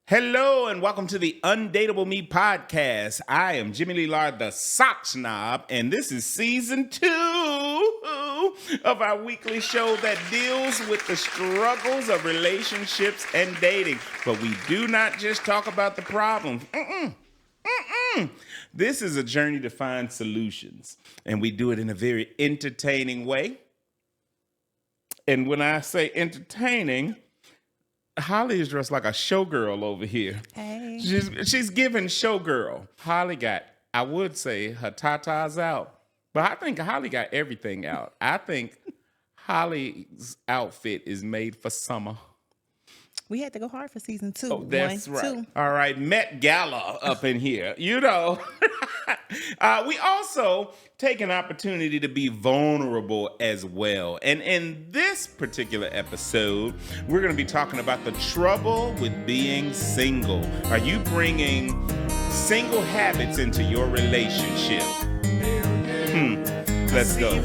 Hello and welcome to the UnDateable Me Podcast. I am Lee Lard, the Sock Snob, and this is season 2 of our weekly show that deals with the struggles of relationships and dating. But we do not just talk about the problems. This is a journey to find solutions, and we do it in a very entertaining way. And when I say entertaining, Holly is dressed like a showgirl over here. Hey. She's giving showgirl. Holly got, I would say, her tatas out. But I think Holly got everything out. I think Holly's outfit is made for summer. We had to go hard for season 2. Oh, that's right. 2. All right, Met Gala up in here. You know. We also take an opportunity to be vulnerable as well. And in this particular episode, we're going to be talking about the trouble with being single. Are you bringing single habits into your relationship? Let's go.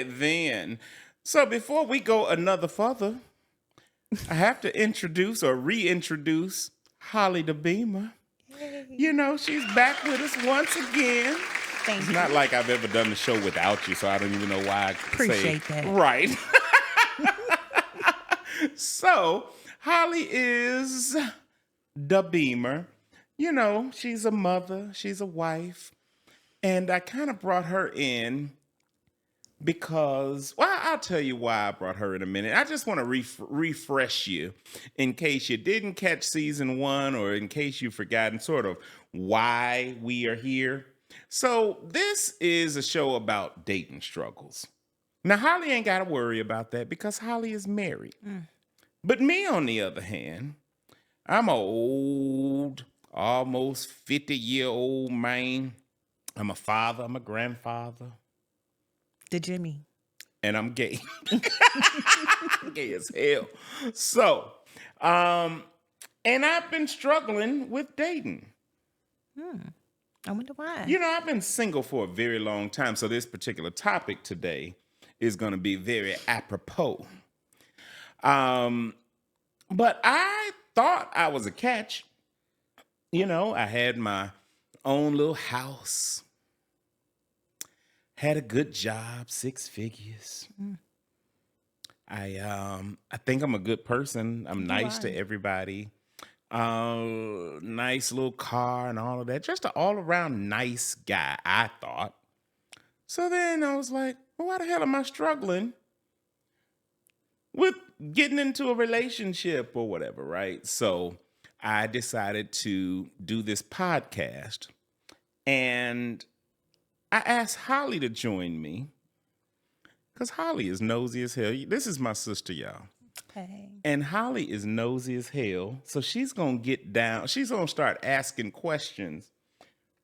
Then. So before we go another further, I have to introduce or reintroduce Holly the Beamer. Yay. You know, she's back with us once again. Thank It's you. not like I've ever done the show without you, so I don't even know why I Appreciate say that. Right. So, Holly is the Beamer. You know, she's a mother, she's a wife, and I kind of brought her in because, well, I'll tell you why I brought her in a minute. I just want to refresh you in case you didn't catch season 1 or in case you've forgotten sort of why we are here. So this is a show about dating struggles. Now, Holly ain't got to worry about that because Holly is married. But me, on the other hand, I'm an old, almost 50-year-old man. I'm a father, I'm a grandfather. The Jimmy. And I'm gay. Gay as hell. So, and I've been struggling with dating. I wonder why. You know, I've been single for a very long time. So this particular topic today is going to be very apropos. But I thought I was a catch. You know, I had my own little house. Had a good job, 6 figures. I think I'm a good person. I'm nice to everybody. Nice little car and all of that. Just an all-around nice guy, I thought. So then I was like, well, why the hell am I struggling with getting into a relationship or whatever, right? So I decided to do this podcast. And I asked Holly to join me because Holly is nosy as hell. This is my sister, y'all. Hey. And Holly is nosy as hell. So she's going to get down. She's going to start asking questions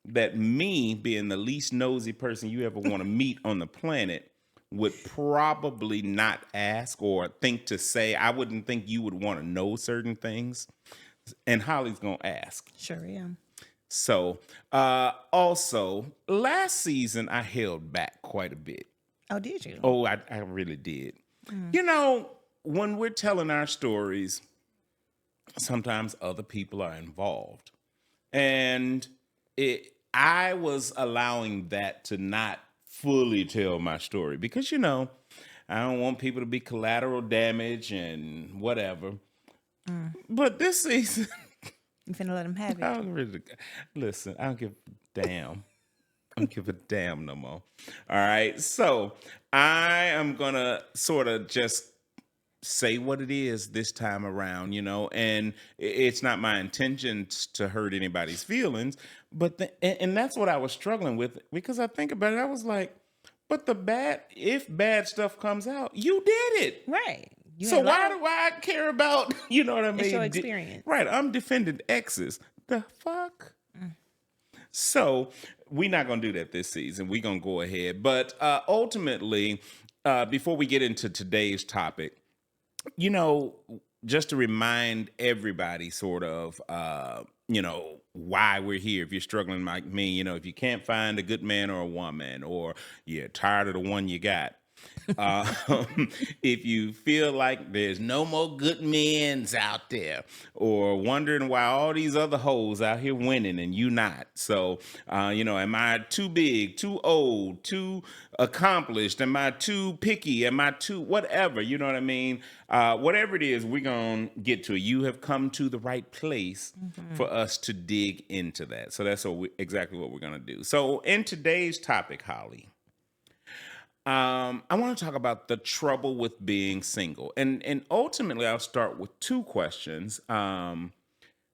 that me, being the least nosy person you ever want to meet on the planet, would probably not ask or think to say. I wouldn't think you would want to know certain things. And Holly's going to ask. Sure am. So, also, last season, I held back quite a bit. Oh, did you? Oh, I really did. You know, when we're telling our stories, sometimes other people are involved. And I was allowing that to not fully tell my story because, you know, I don't want people to be collateral damage and whatever. But this season... You finna let him have it. I don't give a damn. don't give a damn no more. All right. So I am gonna sort of just say what it is this time around, and it's not my intention to hurt anybody's feelings, but and that's what I was struggling with because I think about it, I was like, but if bad stuff comes out, you did it. Right. You So ain't why lied. do I care about, you know what I mean? It's your experience. Right. I'm defending exes. The fuck? So we're not going to do that this season. We're going to go ahead. But ultimately, before we get into today's topic, you know, just to remind everybody sort of, why we're here. If you're struggling like me, if you can't find a good man or a woman, or you're tired of the one you got, uh, if you feel like there's no more good men's out there, or wondering why all these other hoes out here winning and you not. So, am I too big, too old, too accomplished? Am I too picky? Am I too whatever? You know what I mean? Whatever it is, we're going to get to it. You have come to the right place for us to dig into that. So that's exactly what we're going to do. So in today's topic, Holly, I want to talk about the trouble with being single, and ultimately, I'll start with two questions.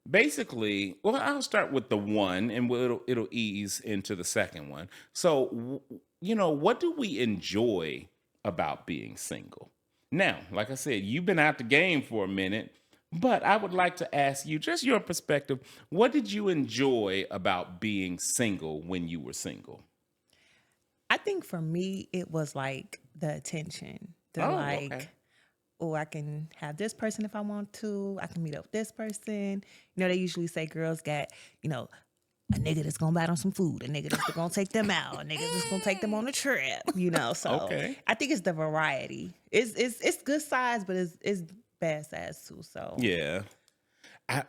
Basically, well, I'll start with the one, and it'll ease into the second one. So, what do we enjoy about being single? Now, like I said, you've been out the game for a minute, but I would like to ask you just your perspective. What did you enjoy about being single when you were single? I think for me, it was like the attention. The Oh, like, okay. oh, I can have this person if I want to. I can meet up with this person. They usually say girls got, a nigga that's gonna buy them some food, a nigga that's gonna take them out, a nigga that's gonna take them on a trip. So Okay. I think it's the variety. It's good size, but it's bad size too. So Yeah.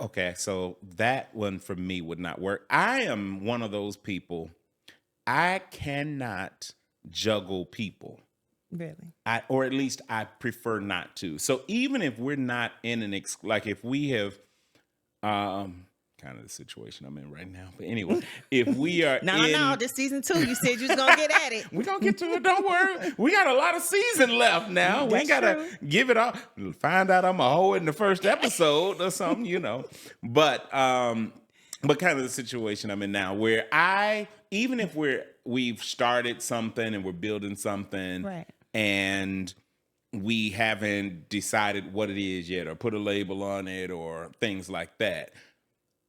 Okay, so that one for me would not work. I am one of those people. I cannot juggle people. really, Or at least I prefer not to. So even if we're not in like if we have, kind of the situation I'm in right now. But anyway, if we are no. This season 2, you said you was gonna get at it. we're gonna get to it. Don't worry. We got a lot of season left now. We ain't That's gotta true. give it all. Find out I'm a hoe in the first episode or something. But kind of the situation I'm in now, where even if we've started something and we're building something, Right. and we haven't decided what it is yet, or put a label on it, or things like that,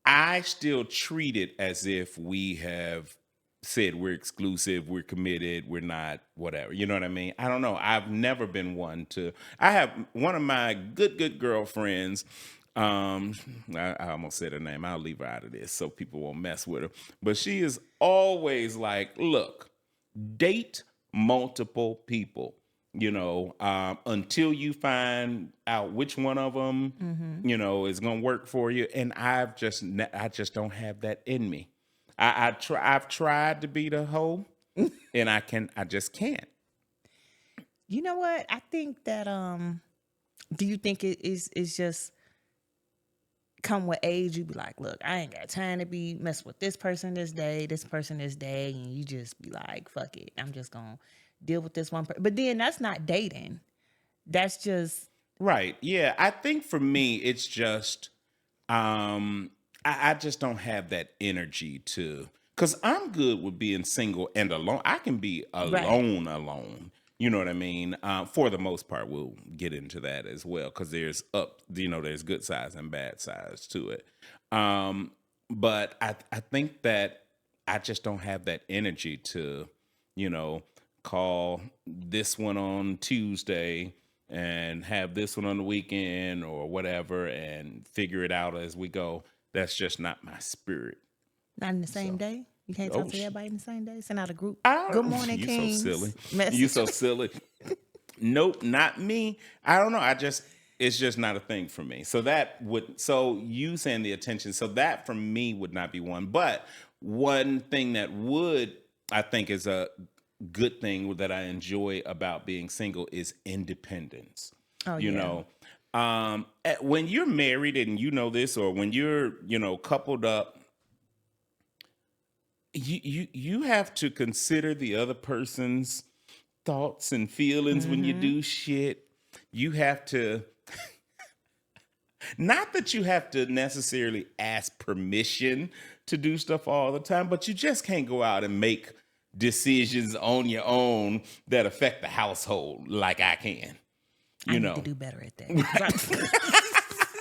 I still treat it as if we have said we're exclusive, we're committed, we're not whatever. You know what I mean? I don't know. I've never been one to. I have one of my good girlfriends. I almost said her name. I'll leave her out of this so people won't mess with her. But she is always like, look, date multiple people, until you find out which one of them, is going to work for you. And I just don't have that in me. I've tried to be the hoe, and I just can't. You know what? I think that do you think it's just come with age? You be like, look, I ain't got time to be messing with this person this day, and you just be like, fuck it, I'm just gonna deal with this one person. But then that's not dating. That's just Right. Yeah. I think for me, it's just, I just don't have that energy because I'm good with being single and alone. I can be right. alone. You know what I mean? For the most part, we'll get into that as well, because there's good size and bad size to it. But I think that I just don't have that energy to, call this one on Tuesday and have this one on the weekend or whatever and figure it out as we go. That's just not my spirit. Not in the same So, day. You can't oh, talk to everybody in the same day. Send out a group. I Good don't, morning, you so Kings. silly. Message. You so silly. Nope, not me. I don't know. It's just not a thing for me. So you saying the attention, so that for me would not be one. But one thing that would, I think, is a good thing that I enjoy about being single is independence. Oh You yeah. know, when you're married, and you know this, or when you're, coupled up, you have to consider the other person's thoughts and feelings when you do shit. You have to, not that you have to necessarily ask permission to do stuff all the time, but you just can't go out and make decisions on your own that affect the household like I can. I need to do better at that.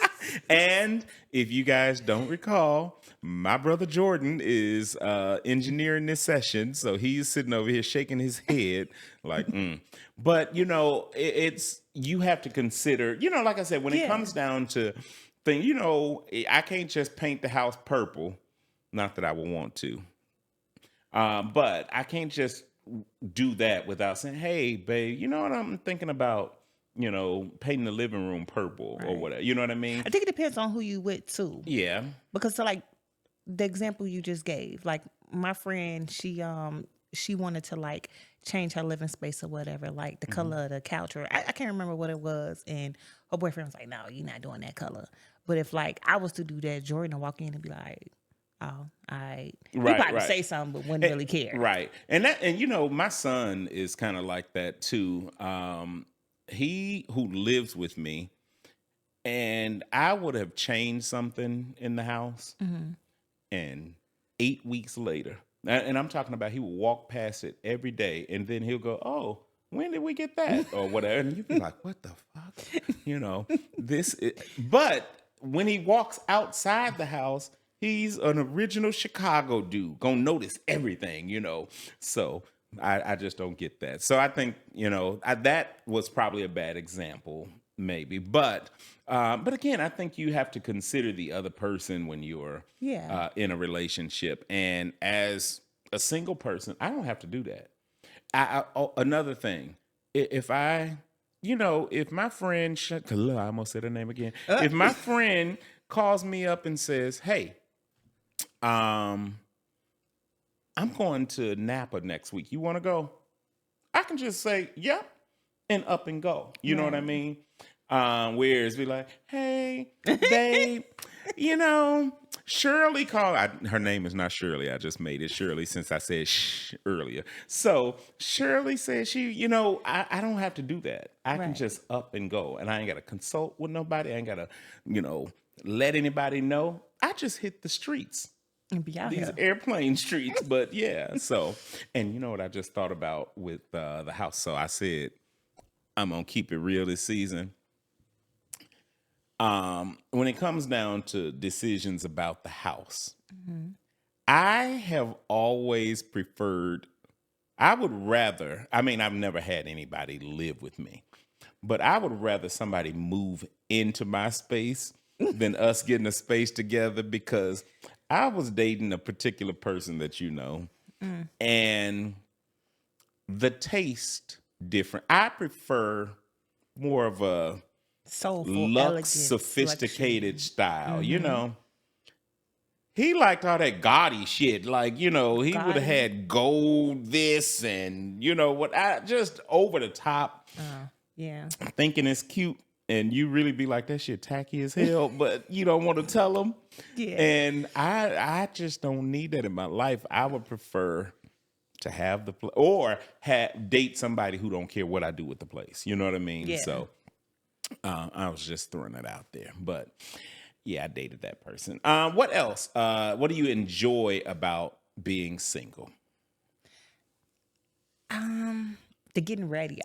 And if you guys don't recall, my brother Jordan is engineering this session, so he's sitting over here shaking his head like, But it's you have to consider, like I said, when it comes down to things, I can't just paint the house purple. Not that I would want to, but I can't just do that without saying, "Hey, babe, you know what I'm thinking about." Painting the living room purple or whatever. You know what I mean? I think it depends on who you with too. Yeah. Because like the example you just gave, like my friend, she wanted to like change her living space or whatever, like the color of the couch, or I can't remember what it was, and her boyfriend was like, "No, you're not doing that color." But if like I was to do that, Jordan would walk in and be like, "Oh, he probably say something, but wouldn't really care." Right. And my son is kind of like that too. He who lives with me, and I would have changed something in the house, and 8 weeks later, and I'm talking about he would walk past it every day, and then he'll go, "Oh, when did we get that?" or whatever, and you'd be like, "What the fuck?" But when he walks outside the house, he's an original Chicago dude, gonna notice everything, So I just don't get that. So I think, that was probably a bad example, maybe. But again, I think you have to consider the other person when you're in a relationship. And as a single person, I don't have to do that. Another thing, if my friend, I almost said her name again. If my friend calls me up and says, "Hey, I'm going to Napa next week. You want to go?" I can just say, "Yep," and up and go. You know what I mean? Whereas be like, "Hey, babe, Shirley called." Her name is not Shirley. I just made it Shirley since I said shh earlier. So Shirley said I don't have to do that. I can just up and go. And I ain't got to consult with nobody. I ain't got to, let anybody know. I just hit the streets. These airplane streets, but yeah. So, and you know what I just thought about with the house? So I said, I'm gonna keep it real this season. When it comes down to decisions about the house, I have always preferred. I would rather. I mean, I've never had anybody live with me, but I would rather somebody move into my space than us getting a space together, because I was dating a particular person that and the taste different. I prefer more of a soulful, luxe, elegant, sophisticated style. He liked all that gaudy shit. Like, he would have had gold this and what, I just over the top. Thinking it's cute. And you really be like, that shit tacky as hell, but you don't want to tell them. Yeah. And I just don't need that in my life. I would prefer to have or date somebody who don't care what I do with the place. You know what I mean? Yeah. So I was just throwing it out there. But yeah, I dated that person. What else? What do you enjoy about being single? The getting ready.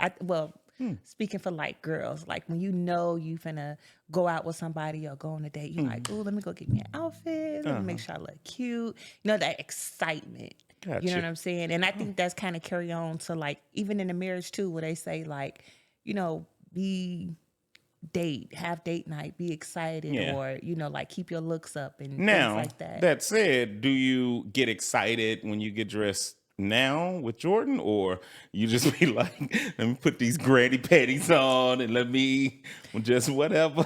Speaking for like girls, like when you finna go out with somebody or go on a date, you're like, "Oh, let me go get me an outfit. Let me make sure I look cute." That excitement. Gotcha. You know what I'm saying? And I think that's kind of carry on to like even in a marriage too, where they say like, have date night, be excited, or like keep your looks up and things like that. That said, do you get excited when you get dressed now with Jordan, or you just be like, "Let me put these granny panties on and let me just whatever"?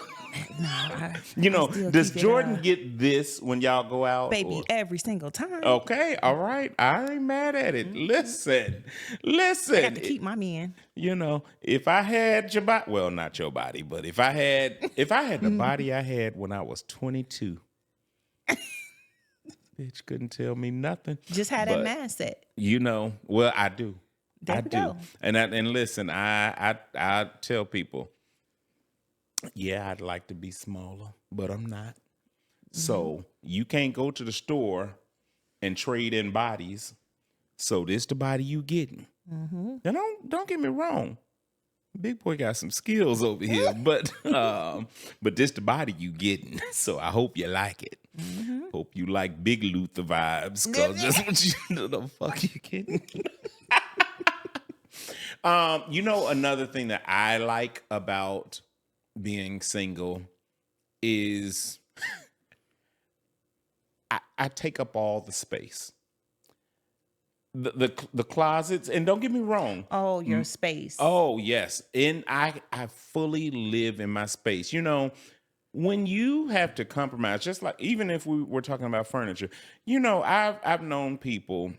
No, does Jordan get this when y'all go out? Baby, every single time. Okay, all right. I ain't mad at it. Listen. I got to keep my man. If I had your body, well, not your body, but if I had the body I had when I was 22, bitch couldn't tell me nothing. Just had that But, mindset. well, I do. There I we do. go. And listen, I tell people, yeah, I'd like to be smaller, but I'm not. So you can't go to the store and trade in bodies. So this the body you getting. And don't get me wrong. Big boy got some skills over here, but this the body you getting. So I hope you like it. Hope you like Big Luther vibes, cause just what you the fuck you getting. Another thing that I like about being single is I take up all the space. The closets, and don't get me wrong. Oh, your space. Oh, yes. And I fully live in my space. When you have to compromise, just like even if we were talking about furniture, I've known people,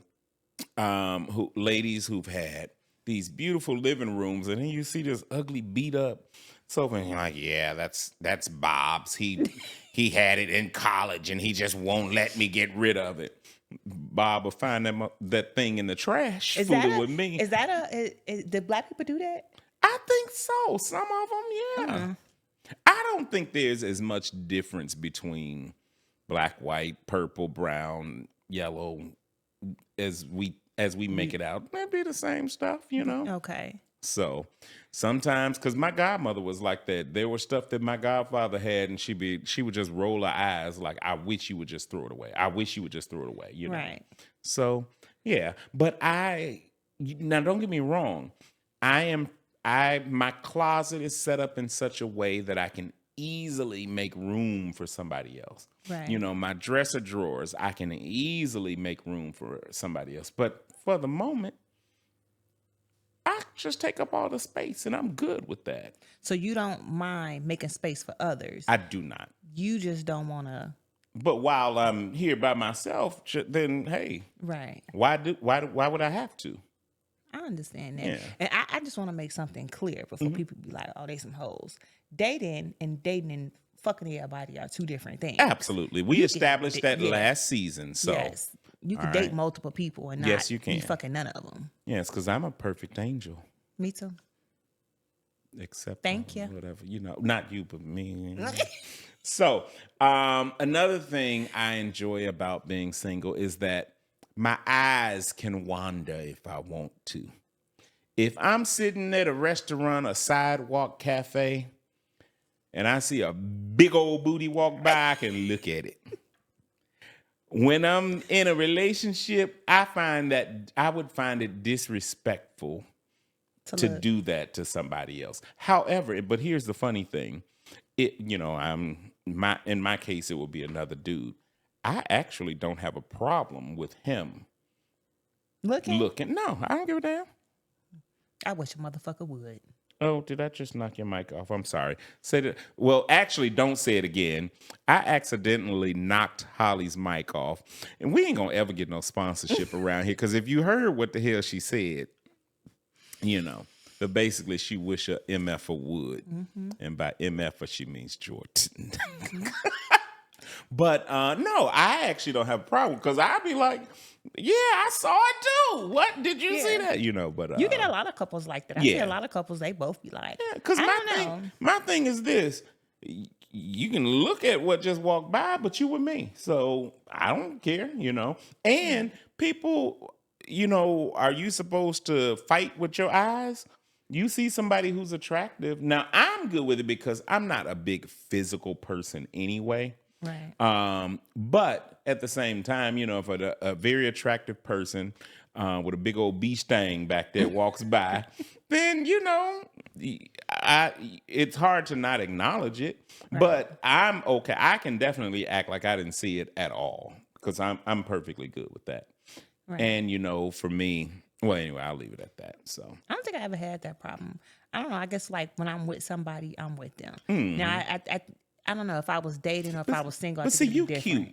ladies who've had these beautiful living rooms, and then you see this ugly beat up sofa, and you're like, yeah, that's Bob's. He had it in college, and he just won't let me get rid of it. Bob will find that thing in the trash fooling with me. Did black people do that? I think so. Some of them, yeah. I don't think there's as much difference between black, white, purple, brown, yellow as we make it out. Maybe the same stuff, Okay. So sometimes, because my godmother was like that, there was stuff that my godfather had, and she would just roll her eyes like, I wish you would just throw it away. I wish you would just throw it away. Right. So yeah, but now don't get me wrong. My closet is set up in such a way that I can easily make room for somebody else. Right. My dresser drawers, I can easily make room for somebody else. But for the moment, I just take up all the space, and I'm good with that. So you don't mind making space for others. I do not. You just don't want to. But while I'm here by myself, then hey, Right. why would I have to? I understand that. Yeah. And I just want to make something clear before people be like, oh, they some hoes. Dating and fucking everybody are two different things. Absolutely. We established that last season. So yes. You can date multiple people and not yes, you can. be fucking none of them. Yes, because I'm a perfect angel. Me too. Except Thank you. Whatever, not you, but me. So another thing I enjoy about being single is that my eyes can wander if I want to. If I'm sitting at a restaurant, a sidewalk cafe, and I see a big old booty walk by, I can look at it. When I'm in a relationship, I would find it disrespectful to do that to somebody else. However, but here's the funny thing. In my case, it would be another dude. I actually don't have a problem with him looking. No, I don't give a damn. I wish a motherfucker would. Oh, did I just knock your mic off? I'm sorry. Say that. Well, actually, don't say it again. I accidentally knocked Holly's mic off, and we ain't gonna ever get no sponsorship around here. Because if you heard what the hell she said, but basically she wish a MFer would, and by MFer she means Jordan. But no, I actually don't have a problem because I'd be like, yeah, I saw it too. What did you see that? But you get a lot of couples like that. I see a lot of couples. They both be like, because my thing is this: you can look at what just walked by, but you with me, so I don't care. And people, are you supposed to fight with your eyes? You see somebody who's attractive. Now I'm good with it because I'm not a big physical person anyway. Right. But at the same time, if a very attractive person with a big old bee sting back there walks by, then it's hard to not acknowledge it. Right. But I'm okay. I can definitely act like I didn't see it at all because I'm perfectly good with that. Right. And for me, well, anyway, I'll leave it at that. So I don't think I ever had that problem. I don't know. I guess like when I'm with somebody, I'm with them. Mm-hmm. Now I don't know if I was dating or if I was single. But see, you cute.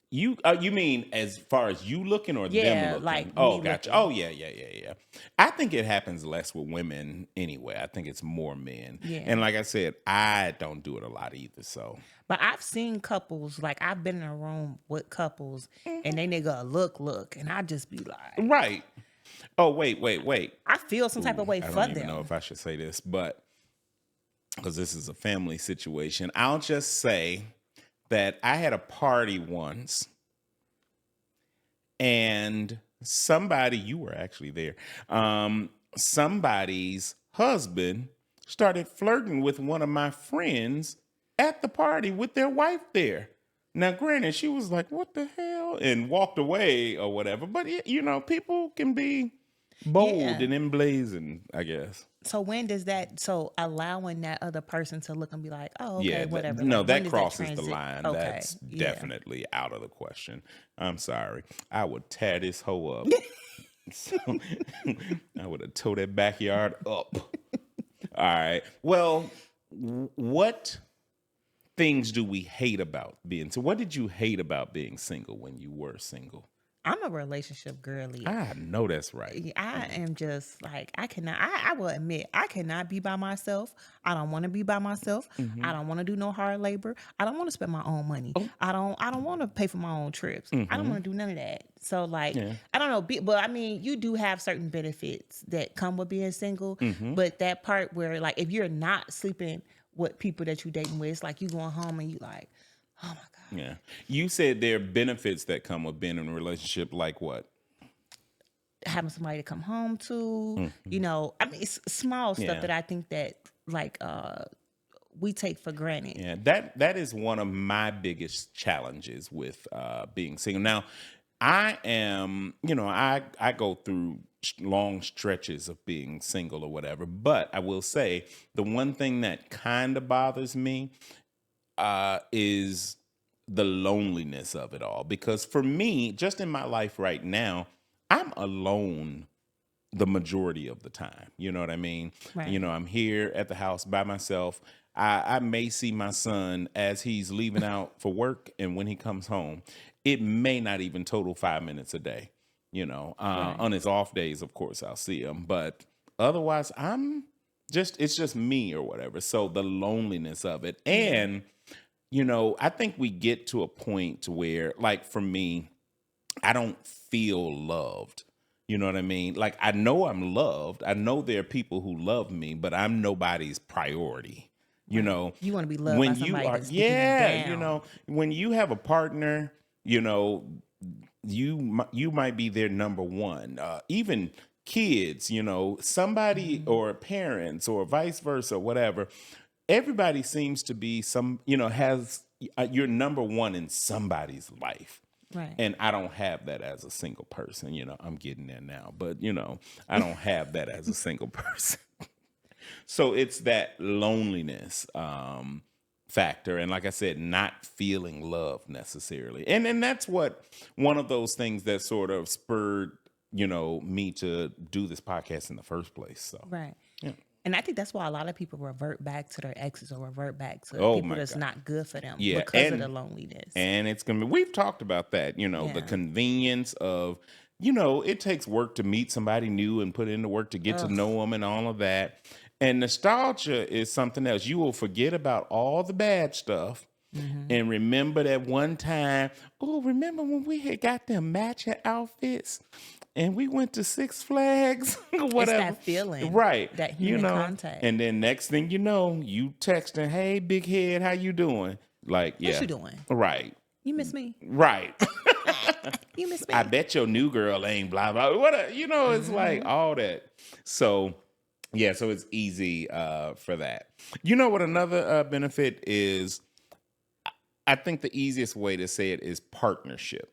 You mean as far as you looking or them Yeah, looking? like Oh, me gotcha. looking. Oh, yeah. I think it happens less with women anyway. I think it's more men. Yeah. And like I said, I don't do it a lot either. So But I've seen couples, like I've been in a room with couples and they nigga look, and I just be like, right. Oh, wait. I feel some type Ooh, of way I for don't even know them. if I should say this, but because this is a family situation, I'll just say that I had a party once and somebody, you were actually there, somebody's husband started flirting with one of my friends at the party with their wife there. Now, granted, she was like, what the hell? And walked away or whatever. But, people can be bold Yeah. and emblazoned, I guess. So when does that? So allowing that other person to look and be like, oh, okay, Yeah, whatever. no, Like, when that does crosses the transit? line. Okay, That's yeah. definitely out of the question. I'm sorry. I would tear this hoe up. So, I would have tore that backyard up. All right. Well, what things do we hate about being so? What did you hate about being single when you were single? I'm a relationship girly. I know that's right. I am just like, I cannot, I will admit, I cannot be by myself. I don't want to be by myself. I don't want to do no hard labor. I don't want to spend my own money. I don't want to pay for my own trips. I don't want to do none of that. So like, I don't know, but I mean, you do have certain benefits that come with being single, but that part where like, if you're not sleeping with people that you dating with, it's like you going home and you like, oh my God. Yeah. You said there are benefits that come with being in a relationship, like what? Having somebody to come home to, I mean, it's small stuff that I think that like we take for granted. Yeah, that is one of my biggest challenges with being single. Now, I am, I go through long stretches of being single or whatever, but I will say the one thing that kind of bothers me is the loneliness of it all. Because for me, just in my life right now, I'm alone the majority of the time. You know what I mean? Right. I'm here at the house by myself. I may see my son as he's leaving out for work, and when he comes home, it may not even total 5 minutes a day. On his off days, of course, I'll see him, but otherwise, it's just me or whatever. So the loneliness of it, and I think we get to a point where, like for me, I don't feel loved. You know what I mean? Like, I know I'm loved. I know there are people who love me, but I'm nobody's priority. You want to be loved by somebody that's digging you down. When you have a partner, you might be their number one. Even kids, somebody or parents or vice versa, whatever. Everybody seems to be has you're number one in somebody's life. Right. And I don't have that as a single person. I'm getting there now, but I don't have that as a single person. So it's that loneliness factor. And like I said, not feeling love necessarily. And then that's what one of those things that sort of spurred, me to do this podcast in the first place. So right. Yeah. And I think that's why a lot of people revert back to their exes or revert back to people that's not good for them because of the loneliness. And it's going to be, we've talked about that, the convenience of, it takes work to meet somebody new and put in the work to get to know them and all of that. And nostalgia is something else. You will forget about all the bad stuff and remember that one time. Oh, remember when we had got them matching outfits? And we went to Six Flags, whatever. It's that feeling, right? That human contact. And then next thing you know, you texting, "Hey, big head, how you doing?" Like, yeah, what you doing? Right. You miss me? Right. You miss me? I bet your new girl ain't blah blah. What it's like all that. So, yeah, so it's easy for that. You know what another benefit is? I think the easiest way to say it is partnership.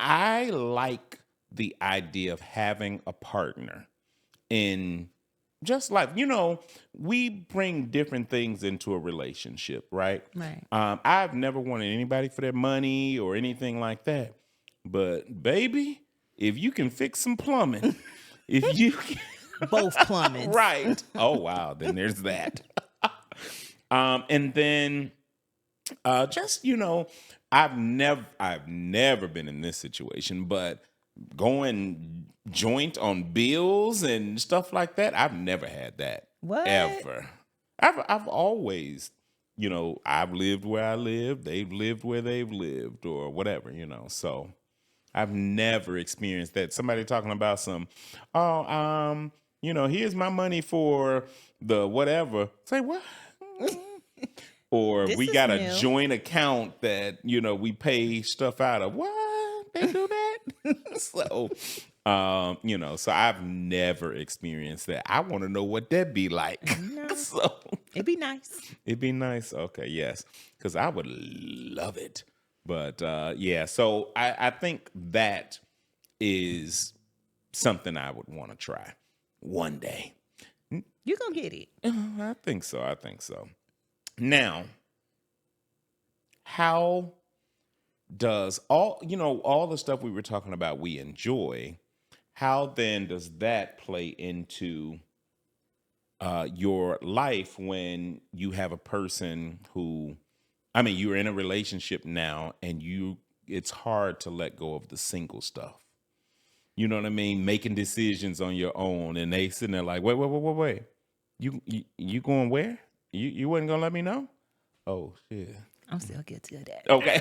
I like the idea of having a partner in just life. We bring different things into a relationship, right? Right. I've never wanted anybody for their money or anything like that. But baby, if you can fix some plumbing, if you can both plumbing. Right. Oh wow, then there's that. And then Just I've never been in this situation, but going joint on bills and stuff like that, I've never had that. What? Ever. I've always, I've lived where I live, they've lived where they've lived, or whatever, So I've never experienced that. Somebody talking about here's my money for the whatever. Say what? Or This we is got a new. joint account that, we pay stuff out of. What? They do that? So, so I've never experienced that. I want to know what that'd be like. No. So It'd be nice. it'd be nice. Okay, yes. Because I would love it. But yeah, so I think that is something I would want to try one day. You're going to get it. I think so. Now, how does all the stuff we were talking about we enjoy, how then does that play into your life when you have a person who, you're in a relationship now and it's hard to let go of the single stuff. You know what I mean? Making decisions on your own, and they sitting there like, wait. You going where? You wasn't gonna let me know? Oh shit. I'm still guilty of that. Okay.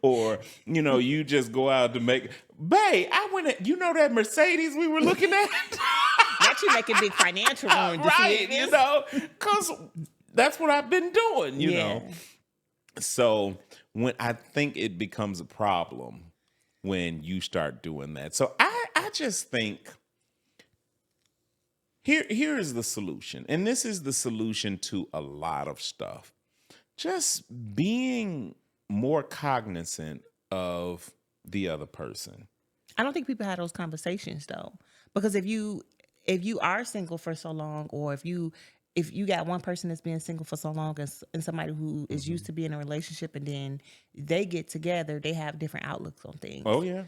Or, you just go out to make, babe, I went at, that Mercedes we were looking at? Not you making big financial room Right, decisions. because that's what I've been doing, you know. So when I think it becomes a problem when you start doing that. So I just think here is the solution. And this is the solution to a lot of stuff. Just being more cognizant of the other person. I don't think people have those conversations though, because if you are single for so long, or if you got one person that's been single for so long and somebody who is used to being in a relationship, and then they get together, they have different outlooks on things. Oh yeah,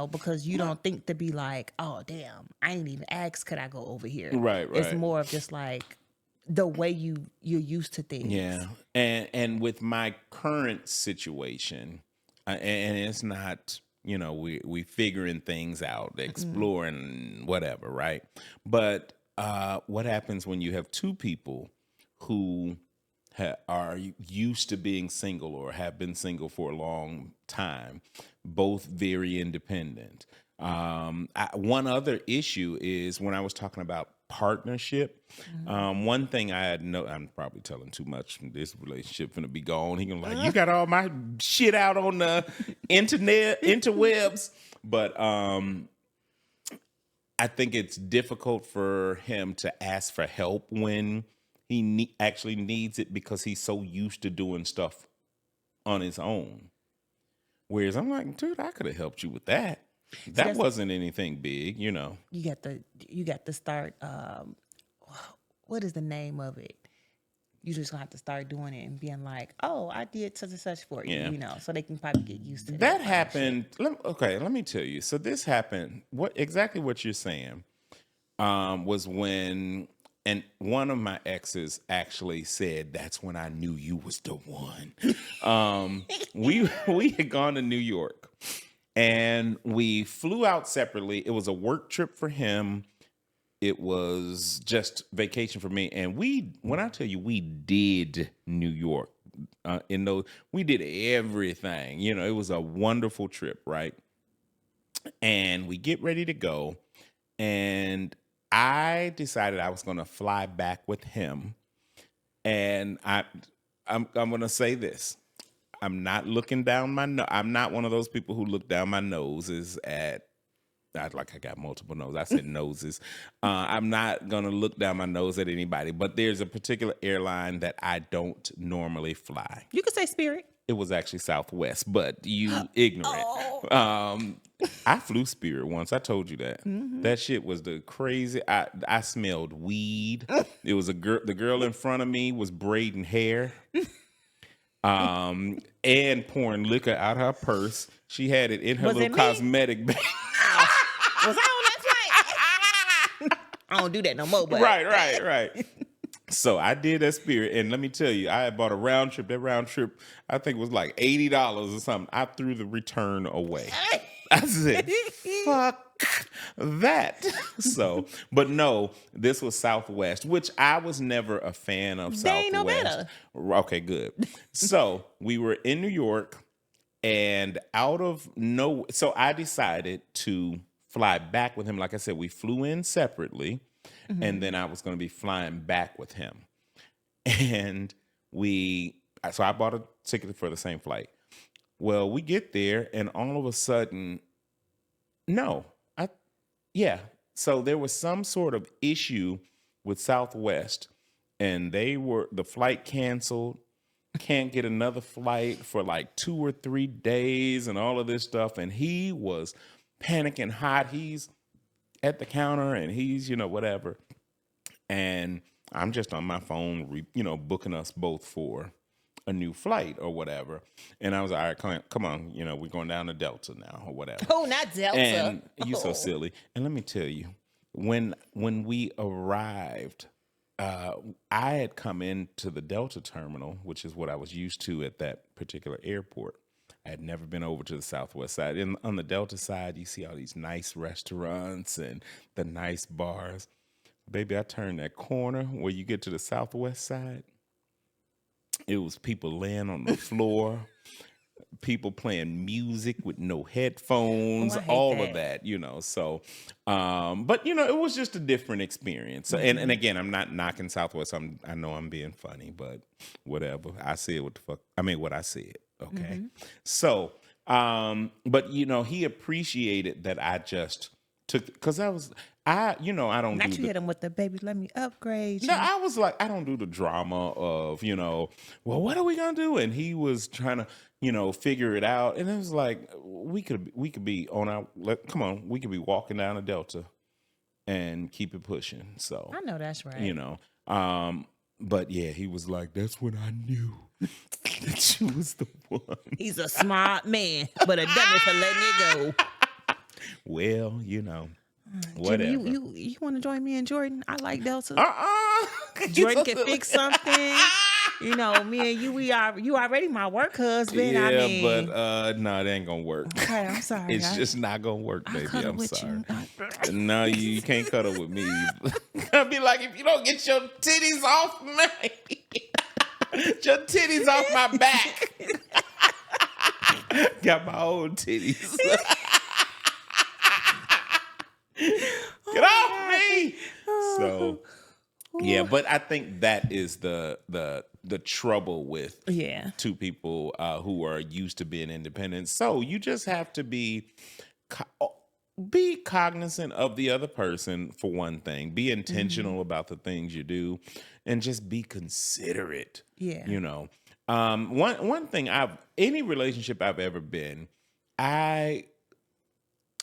because you don't think to be like, oh damn, I ain't even asked, could I go over here? Right. It's more of just like the way you're used to things. Yeah, and with my current situation, and it's not, we figuring things out, exploring whatever, right? But what happens when you have two people who are used to being single or have been single for a long time, both very independent? One other issue is when I was talking about partnership. One thing I had I'm probably telling too much. This relationship finna be gone. He gonna like, you got all my shit out on the interwebs. But I think it's difficult for him to ask for help when he actually needs it, because he's so used to doing stuff on his own. Whereas I'm like, dude, I could have helped you with that. That wasn't anything big, You got to start. What is the name of it? You just gonna have to start doing it and being like, "Oh, I did such and such for you," so they can probably get used to that. That happened. Let me tell you. So this happened. What you're saying was when, and one of my exes actually said, "That's when I knew you was the one." We had gone to New York. And we flew out separately. It was a work trip for him. It was just vacation for me. And when I tell you, we did New York. We did everything. It was a wonderful trip, right? And we get ready to go. And I decided I was going to fly back with him. And I'm going to say this. I'm not looking down my nose. I'm not one of those people who look down my noses at, I got multiple noses. I said noses. I'm not going to look down my nose at anybody, but there's a particular airline that I don't normally fly. You could say Spirit. It was actually Southwest, but you ignorant. I flew Spirit once. I told you that. Mm-hmm. That shit was the crazy. I smelled weed. It was the girl in front of me was braiding hair. And pouring liquor out her purse. She had it in her little cosmetic bag. Was I on that flight? I don't do that no more. But Right. So I did that Spirit, and let me tell you, I had bought a round trip. That round trip, I think, was like $80 or something. I threw the return away. I said, fuck that. So, but no, this was Southwest, which I was never a fan of They ain't no Southwest. better. Okay, good. So we were in New York, and so I decided to fly back with him. Like I said, we flew in separately, and then I was going to be flying back with him. And so I bought a ticket for the same flight. Well, we get there, and all of a sudden, so there was some sort of issue with Southwest, and the flight canceled. Can't get another flight for like 2 or 3 days and all of this stuff. And he was panicking hot. He's at the counter and he's, whatever. And I'm just on my phone, booking us both for a new flight or whatever. And I was like, all right, come on, we're going down to Delta now or whatever. Oh, not Delta. And you're so silly. And let me tell you, when we arrived, I had come into the Delta terminal, which is what I was used to at that particular airport. I had never been over to the Southwest side. And on the Delta side, you see all these nice restaurants and the nice bars. Baby, I turned that corner where you get to the Southwest side. It was people laying on the floor, people playing music with no headphones, all of that, So, but it was just a different experience. So, and again, I'm not knocking Southwest. I know I'm being funny, but whatever. I said what I said. Okay. So, but he appreciated that I just took, because I don't Not do you hit him with the baby, let me upgrade you. No, I was like, I don't do the drama of, well, what are we gonna do? And he was trying to, figure it out. And it was like, we could be we could be walking down a Delta and keep it pushing. So I know that's right. But yeah, he was like, that's when I knew that you was the one. He's a smart man, but a dummy for letting it go. Well, whatever. Jimmy, you want to join me and Jordan? I like Delta. Jordan Jordan can fix something. Me and you, you already my work husband. Yeah, but no, it ain't gonna work. Okay, I'm sorry. It's just not gonna work, baby. I'm sorry. You. No, you can't cuddle with me. I'll be like, if you don't get your titties off me, your titties off my back. Got my own titties. Get off me. So yeah, but I think that is the trouble with two people who are used to being independent. So you just have to be cognizant of the other person, for one thing. Be intentional about the things you do, and just be considerate. Yeah. One thing any relationship I've ever been, I'm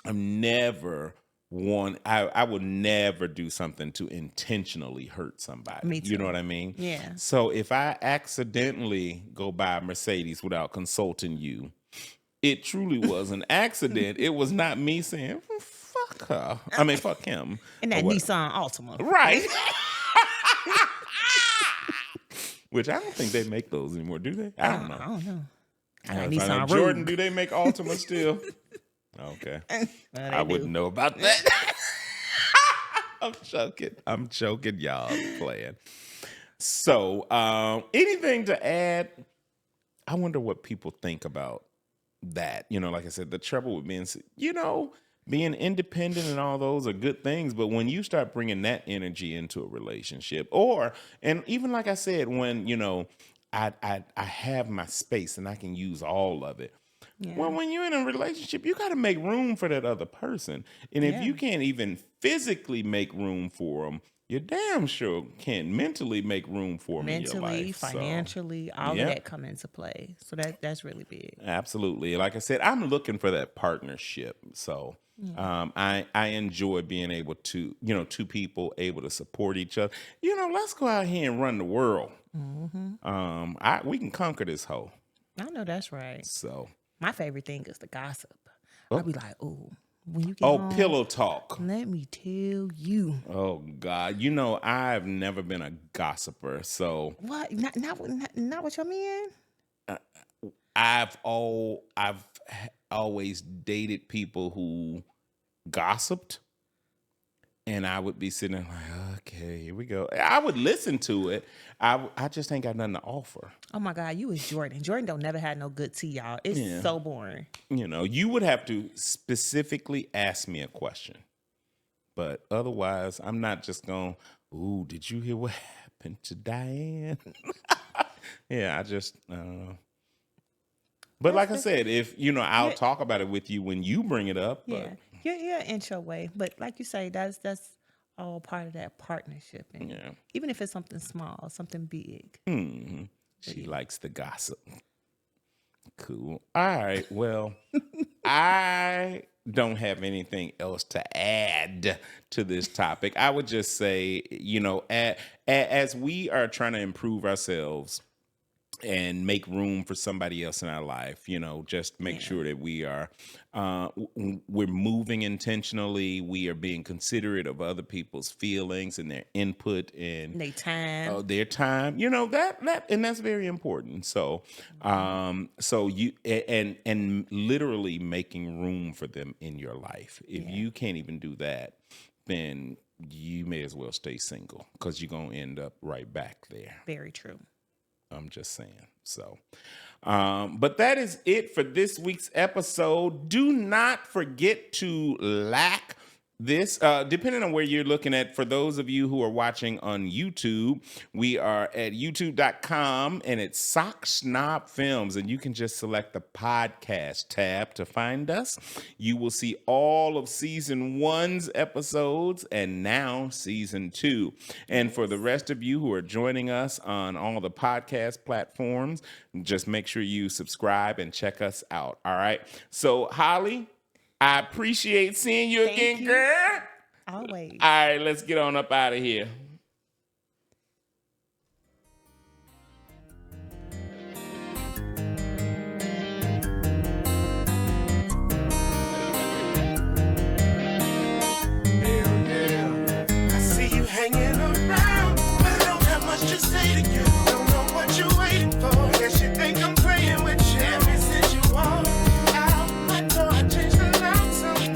never I would never do something to intentionally hurt somebody. Me too. You know what I mean? Yeah. So if I accidentally go buy a Mercedes without consulting you, it truly was an accident. It was not me saying, fuck her. I mean, fuck him. And that Nissan Altima. Right. Which I don't think they make those anymore, do they? I don't know. I don't know. Nissan Jordan, do they make Altima still? Okay. I wouldn't know about that. I'm joking, y'all. I'm playing. So, anything to add? I wonder what people think about that. Like I said, the trouble with being, being independent and all those are good things. But when you start bringing that energy into a relationship, and even like I said, when, I have my space and I can use all of it. Yeah. Well, when you're in a relationship, you got to make room for that other person. And if you can't even physically make room for them, you damn sure can't mentally make room for them in your life. Mentally, financially, all of that come into play. So that's really big. Absolutely. Like I said, I'm looking for that partnership. So I enjoy being able to, two people able to support each other. Let's go out here and run the world. Mm-hmm. We can conquer this hoe. I know that's right. So. My favorite thing is the gossip. I'll be like, ooh, when you get Oh, home. pillow talk. Let me tell you. Oh God, you know I've never been a gossiper, so What? Not with your man? I've always dated people who gossiped, and I would be sitting there like, okay, here we go. I would listen to it. I just ain't got nothing to offer. Oh my God, you was Jordan. Jordan don't never had no good tea, y'all. It's so boring. You know, you would have to specifically ask me a question, but otherwise, I'm not just going, ooh, did you hear what happened to Diane? Yeah, I just, I don't know. But like I said, if, I'll talk about it with you when you bring it up. But You're an intro way. But like you say, that's all part of that partnership. And even if it's something small, something big. Mm-hmm. She likes the gossip. Cool. All right. Well, I don't have anything else to add to this topic. I would just say, as we are trying to improve ourselves and make room for somebody else in our life, just make sure that we are, we're moving intentionally. We are being considerate of other people's feelings and their input and their time, that, and that's very important. So, so you, and literally making room for them in your life. If you can't even do that, then you may as well stay single, because you're going to end up right back there. Very true. I'm just saying. So, but that is it for this week's episode. Do not forget to like this, depending on where you're looking at. For those of you who are watching on YouTube, we are at youtube.com, and it's Sock Snob Films, and you can just select the podcast tab to find us. You will see all of season 1's episodes and now season 2. And for the rest of you who are joining us on all the podcast platforms, just make sure you subscribe and check us out. All right. So, Holly, I appreciate seeing you again, girl. Always. All right, let's get on up out of here. I see you hanging around, but I don't have much to say to you. Don't know what you're waiting for. Guess you think I'm playing with you. Ever since you walked out my door, I changed the locks on me.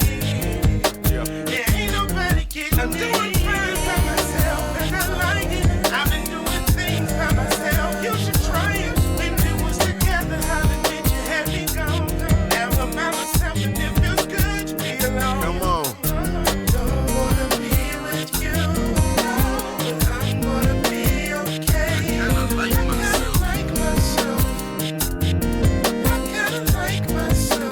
There ain't nobody getting I'm doing fine by myself, and I like it. I've been doing things by myself. You should try it. When we was together, how did you have me gone? Now I'm by myself, and it feels good to be alone. Come on. Don't wanna be with you, but I'm gonna be okay. I kinda like myself.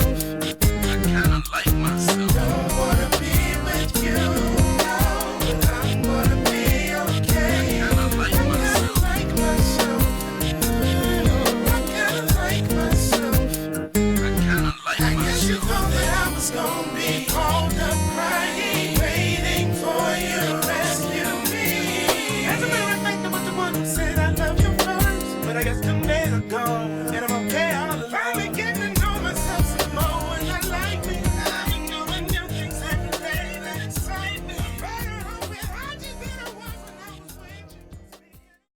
I kinda like myself. Don't wanna be with you, but I'm gonna be okay. I kinda like myself. I kinda like myself. I guess you thought that I was gonna be hold up crying, waiting for you to rescue me. As a matter of fact, I was the one who said I love you first, but I guess 2 days ago.